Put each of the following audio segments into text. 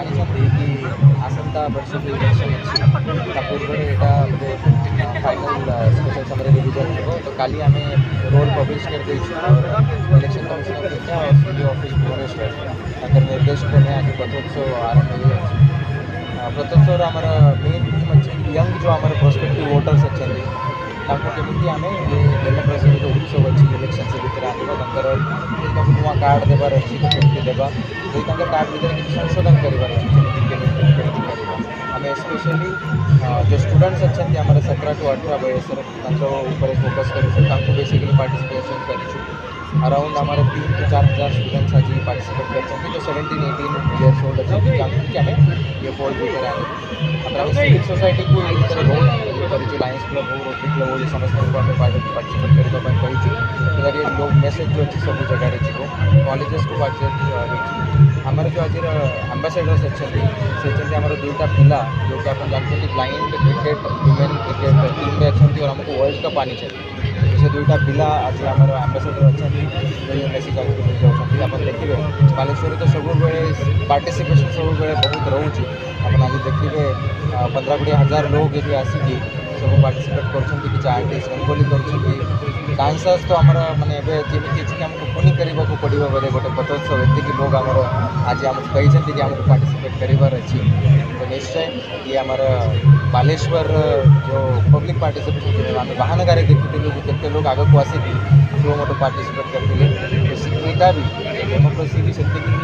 ଜାଣିଛନ୍ତି କି ଆସନ୍ତା ବର୍ଷ ଯେଉଁ ଇଲେକ୍ସନ୍ ଅଛି ତା ପୂର୍ବରୁ ଏଇଟା ଗୋଟେ ଫାଇନାଲ୍ ସ୍ପେଶାଲ୍ ସମରେ ରିଭିଜନ୍ ହେବ। ତ କାଲି ଆମେ ରୋଲ୍ ପବ୍ଲିଶ କରିଦେଇଛୁ ଇଲେକ୍ସନ୍ କମିଶନର ଅଫ୍ ଇଣ୍ଡିଆ और सी ऑफिस भुवनेश्वर ତାଙ୍କର ନିର୍ଦ୍ଦେଶ କ୍ରମେ ଆଜି ପ୍ରତ୍ୟୋତ୍ସବ ଆରମ୍ଭ ହୋଇଯାଇଛି। ପ୍ରତ୍ୟୋତ୍ସବର ଆମର ମେନ୍ ଥିମ୍ ଅଛି ୟଙ୍ଗ ଯେଉଁ ଆମର ପ୍ରୋସ୍ପେକ୍ଟିଭ୍ ଭୋଟର୍ସ ଅଛନ୍ତି ତାଙ୍କୁ କେମିତି ଆମେ ଏ ଡେମୋକ୍ରାସିର ଯେଉଁ ଉତ୍ସବ ଅଛି ଇଲେକ୍ସନ୍ ସେ ଭିତରେ ଆଣିବା। ତାଙ୍କର ଯଦି ତାଙ୍କୁ ନୂଆ କାର୍ଡ଼ ଦେବାର ଅଛି ତ କେମିତି ଦେବା, ଯଦି ତାଙ୍କ କାର୍ଡ଼ ଭିତରେ କିଛି ସଂଶୋଧନ କରିବାର ଅଛି କେମିତି କରିବା। ଆମେ ସ୍ପେଶାଲି ଯେଉଁ ଷ୍ଟୁଡେଣ୍ଟସ୍ ଅଛନ୍ତି ଆମର 17 ରୁ 18 ବୟସର ତାଙ୍କ ଉପରେ ଫୋକସ୍ କରିଛୁ, ତାଙ୍କୁ ବେସିକାଲି ପାର୍ଟିସିପେସନ୍ କରିଛୁ। अराउंड हमारे 3 से 4 हज़ार स्टूडेंट्स आज पार्टिसिपेट करते हैं जो 17-18 इयर्स ओल्ड अच्छे जहाँ कि हमें ये पोल भीतर आने अपने सिविल सोसाइटी को भीतर बहुत ये लायंस क्लब हो रोटरी क्लब हो ये समस्त को हमें पार्टिसिपेट करने कही ये लोग मेसेज जो अच्छी सब जगह जीव कॉलेजेस को पार्टिसिपेट आमर जो आज आंबासाडर्स अच्छे आमर दुईटा पिला जो कि आप जानते blind cricket women cricket team में अच्छा और हमको वर्ल्ड कप आनी चाहिए से दुईटा पिला आज आम आंबासाडर अच्छा मेसेज आगे जाऊँगी आप देखिए बालेश्वर तो सब पार्टिसिपेसन सब बहुत रोचे आप आज देखिए 15-20 हज़ार लोग ये आसिकी सब पार्टिसिपेट कर आर्टिस्ट रंगोली कर डांसर्स तो आमर माने जमी आमको पुनि करने को पड़ो बोले गोटे पथोत्सव एति लोग आमर आज आमको कहते कि आमको पार्टिसिपेट करार अच्छी तो निश्चय ये आमर बालेश्वर जो पब्लिक पार्टिसिपेशन आम बाहानगारे देखी कि लोग आग को आसिक जो मोटे पार्टिसिपेट करते यहाँ भी डेमोक्रेसी भी से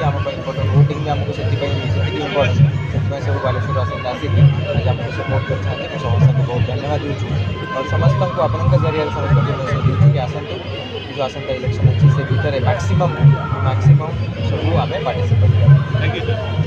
आम इम्पोर्टेंट वोटिंग भी आमको से इम्पोर्टेंट से सब बालेश्वर आसते आसिक आज आमको सपोर्ट कर समस्त को बहुत धन्यवाद दूँ और समस्त को आपण जरिए समस्त मेसेज दूँ कि आसतु जो आसंता इलेक्शन अच्छी से भितर मैक्सिमम सब आम पार्टिसिपेट करें।